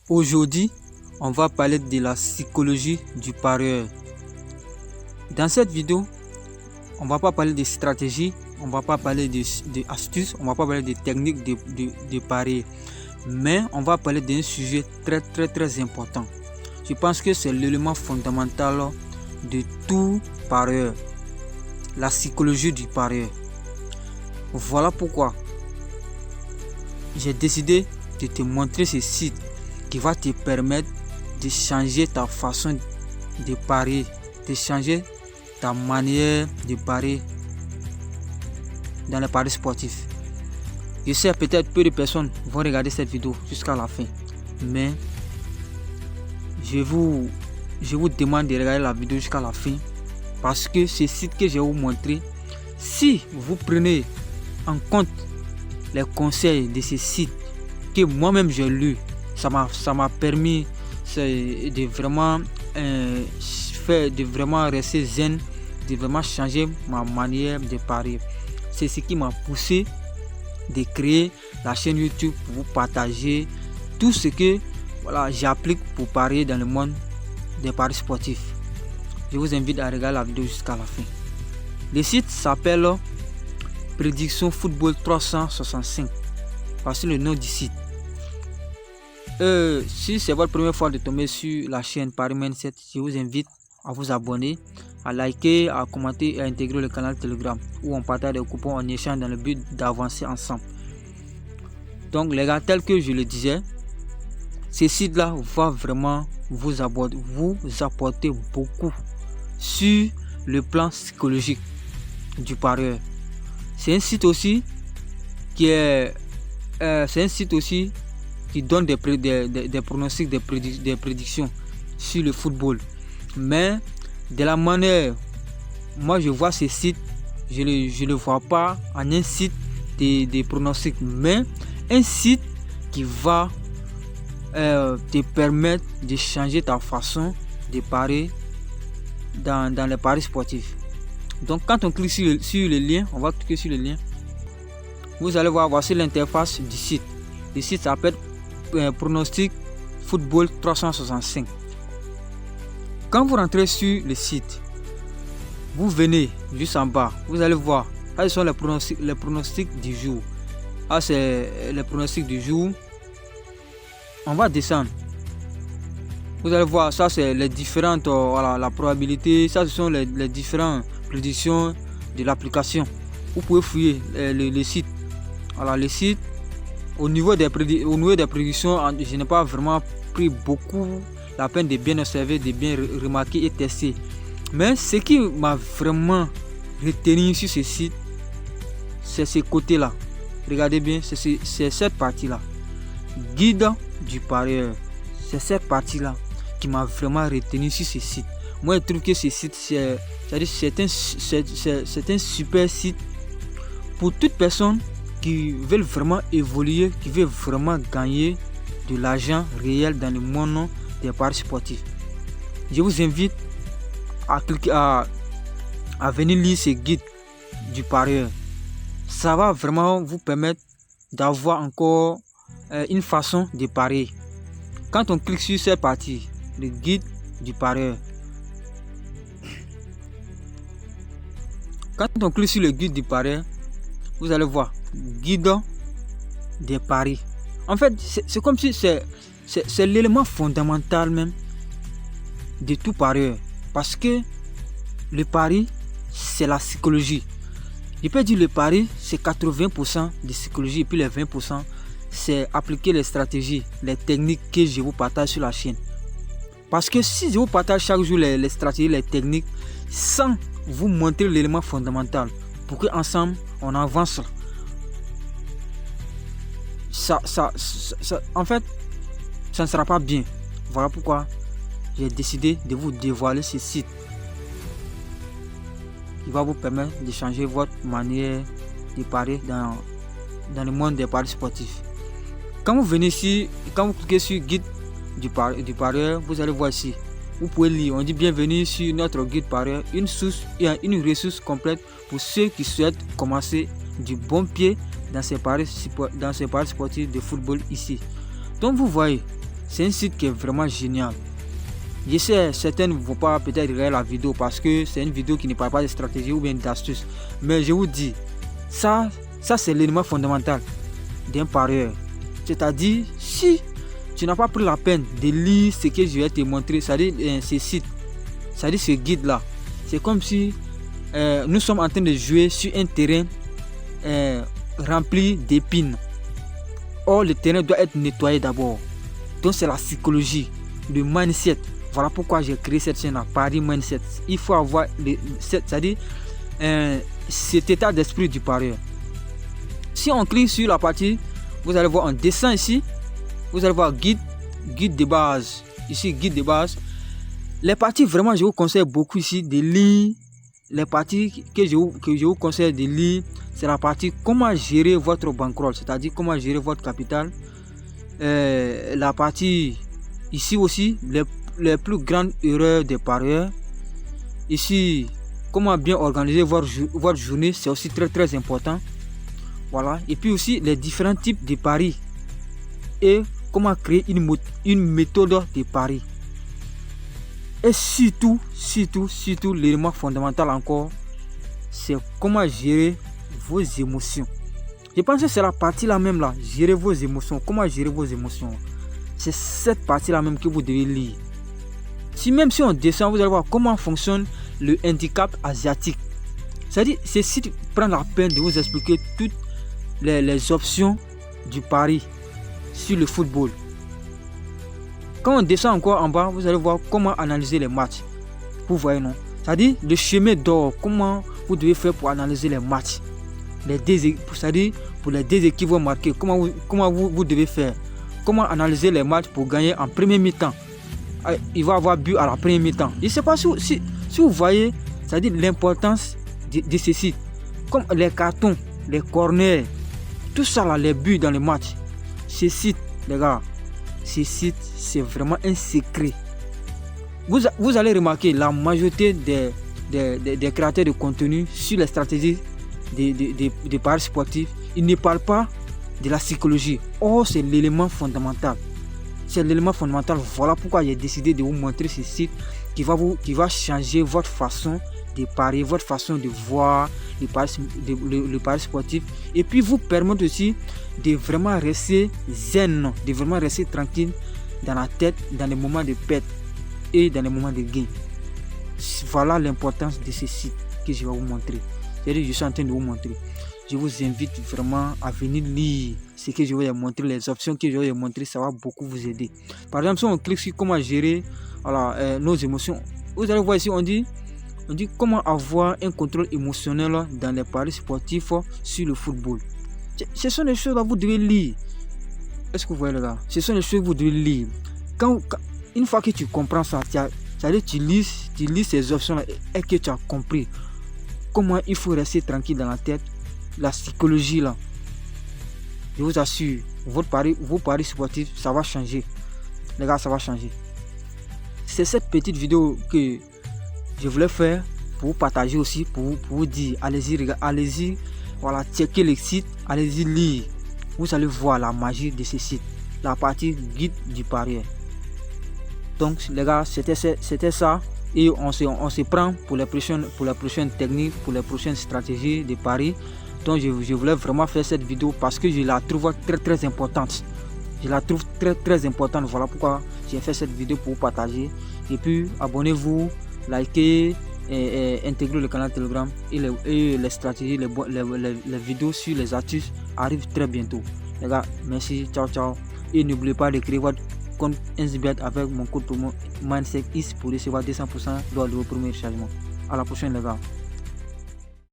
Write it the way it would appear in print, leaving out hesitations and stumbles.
Aujourd'hui, on va parler de la psychologie du parieur. Dans cette vidéo, on ne va pas parler de stratégie, on ne va pas parler d'astuces, on ne va pas parler de techniques de parier, mais on va parler d'un sujet très important. Je pense que c'est l'élément fondamental de tout parieur, la psychologie du parieur. Voilà pourquoi j'ai décidé de te montrer ce site qui va te permettre de changer ta façon de parier, de changer ta manière de parier dans les paris sportifs. Je sais peut-être peu de personnes vont regarder cette vidéo jusqu'à la fin, mais je vous demande de regarder la vidéo jusqu'à la fin parce que ce site que je vais vous montrer, si vous prenez en compte les conseils de ce site que moi-même j'ai lu, ça m'a permis de vraiment rester zen, de vraiment changer ma manière de parier. C'est ce qui m'a poussé de créer la chaîne YouTube pour vous partager tout ce que j'applique pour parier dans le monde des paris sportifs. Je vous invite à regarder la vidéo jusqu'à la fin. Le site s'appelle Prédiction Football 365. Voici le nom du site. Si c'est votre première fois de tomber sur la chaîne Paris Mindset, je vous invite à vous abonner, à liker, à commenter et à intégrer le canal Telegram où on partage des coupons en échange dans le but d'avancer ensemble. Donc les gars, tel que je le disais, ce site-là va vraiment vous apporter beaucoup sur le plan psychologique du parieur. C'est un site aussi qui donne des pronostics, des prédictions sur le football. Mais de la manière, moi je vois ce site, je ne le vois pas en un site de pronostics, mais un site qui va te permettre de changer ta façon de parier dans les paris sportifs. Donc quand on clique sur le lien, on va cliquer sur le lien. Vous allez voir, voici l'interface du site. Le site s'appelle Pronostic Football 365. Quand vous rentrez sur le site, vous venez juste en bas, vous allez voir, là ce sont les pronostics du jour. Là c'est les pronostics du jour. On va descendre. Vous allez voir, ça c'est les différentes, la probabilité, ça ce sont les différentes prédictions de l'application. Vous pouvez fouiller le site. Voilà, le site, au niveau des prédictions, je n'ai pas vraiment pris beaucoup la peine de bien observer, de bien remarquer et tester. Mais ce qui m'a vraiment retenu sur ce site, c'est ce côté-là. Regardez bien, c'est cette partie-là. Guide du parieur. C'est cette partie-là qui m'a vraiment retenu sur ce site. Moi, je trouve que ce site, c'est un super site pour toute personne qui veulent vraiment évoluer, qui veut vraiment gagner de l'argent réel dans le monde des paris sportifs. Je vous invite à venir lire ce guide du parieur. Ça va vraiment vous permettre d'avoir encore une façon de parier. Quand on clique sur cette partie, le guide du parieur. Quand on clique sur le guide du parieur, vous allez voir guide des paris. En fait, c'est comme si c'est l'élément fondamental même de tout parieur. Parce que le pari, c'est la psychologie. Je peux dire le pari, c'est 80% de psychologie et puis les 20%, c'est appliquer les stratégies, les techniques que je vous partage sur la chaîne. Parce que si je vous partage chaque jour les stratégies, les techniques, sans vous montrer l'élément fondamental, pour qu'ensemble on avance, en fait, ça ne sera pas bien. Voilà pourquoi j'ai décidé de vous dévoiler ce site qui va vous permettre de changer votre manière de parier dans le monde des paris sportifs. Quand vous venez ici, quand vous cliquez sur guide du parieur, vous allez voir ici. Vous pouvez lire, on dit bienvenue sur notre guide parieur, une ressource complète pour ceux qui souhaitent commencer du bon pied dans ces paris sportifs de football ici. Donc vous voyez, C'est un site qui est vraiment génial. Je sais, certains ne vont pas peut-être regarder la vidéo parce que c'est une vidéo qui ne parle pas de stratégie ou bien d'astuces. Mais je vous dis, ça c'est l'élément fondamental d'un parieur. C'est-à-dire, si tu n'as pas pris la peine de lire ce que je vais te montrer, c'est-à-dire ce site, c'est-à-dire ce guide-là, c'est comme si nous sommes en train de jouer sur un terrain rempli d'épines. Or, le terrain doit être nettoyé d'abord. Donc, c'est la psychologie, le mindset. Voilà pourquoi j'ai créé cette chaîne-là, Paris Mindset. Il faut avoir c'est-à-dire cet état d'esprit du parieur. Si on clique sur la partie, vous allez voir un dessin ici. Vous allez voir guide de base. Ici, guide de base. Les parties, vraiment, je vous conseille beaucoup ici de lire. Les parties que je vous conseille de lire, c'est la partie comment gérer votre bankroll, c'est-à-dire comment gérer votre capital. La partie ici aussi, les plus grandes erreurs des parieurs. Ici, comment bien organiser votre journée, c'est aussi très important. Voilà. Et puis aussi les différents types de paris et comment créer une méthode de paris. Et surtout, l'élément fondamental encore, c'est comment gérer vos émotions. Je pense que c'est la partie là même là, gérer vos émotions. Comment gérer vos émotions? C'est cette partie là même que vous devez lire. Même si on descend, vous allez voir comment fonctionne le handicap asiatique. C'est-à-dire, ce site prend la peine de vous expliquer toutes les options du pari sur le football. Quand on descend encore en bas, vous allez voir comment analyser les matchs. Vous voyez, non? C'est-à-dire, le chemin d'or, comment vous devez faire pour analyser les matchs. C'est-à-dire, pour les déséquilibres marqués, comment vous devez faire. Comment analyser les matchs pour gagner en premier mi-temps. Il va avoir but à la première mi-temps. Je ne sais pas si vous voyez, c'est-à-dire l'importance de ce site. Comme les cartons, les corners, tout ça là, les buts dans les matchs. Ce site, les gars, ce site, c'est vraiment un secret. Vous allez remarquer la majorité des créateurs de contenu sur les stratégies de paris sportifs, ils ne parlent pas de la psychologie. Or, c'est l'élément fondamental. C'est l'élément fondamental. Voilà pourquoi j'ai décidé de vous montrer ce site qui va changer votre façon de parier, votre façon de voir le pari sportif, et puis vous permettre aussi de vraiment rester zen, de vraiment rester tranquille dans la tête, dans les moments de perte et dans les moments de gain. Voilà l'importance de ce site que je vais vous montrer. C'est-à-dire, je suis en train de vous montrer. Je vous invite vraiment à venir lire ce que je vais vous montrer, les options que je vais vous montrer, ça va beaucoup vous aider. Par exemple, si on clique sur comment gérer nos émotions, vous allez voir ici, on dit comment avoir un contrôle émotionnel dans les paris sportifs sur le football. Ce sont des choses que vous devez lire. Est-ce que vous voyez, les gars? Ce sont des choses que vous devez lire. Une fois que tu comprends ça, c'est-à-dire tu lis ces options-là et que tu as compris comment il faut rester tranquille dans la tête, la psychologie là, je vous assure, vos paris sportifs, ça va changer. Les gars, ça va changer. C'est cette petite vidéo que je voulais faire pour vous partager aussi, pour vous dire, allez-y, voilà, checker le site, allez-y lire. Vous allez voir la magie de ce site, la partie guide du parieur. Donc les gars, c'était ça, et on se prend pour les prochaines techniques, pour les prochaines stratégies de paris. Donc je voulais vraiment faire cette vidéo parce que je la trouve très importante. Je la trouve très importante. Voilà pourquoi j'ai fait cette vidéo pour vous partager. Et puis abonnez-vous, likez et intégrez le canal Telegram, et les stratégies, les vidéos sur les astuces arrivent très bientôt. Les gars, merci, ciao. Et n'oubliez pas de créer votre compte 1xBet avec mon code promo MindsetX pour recevoir 200% lors de vos premiers chargements. À la prochaine, les gars.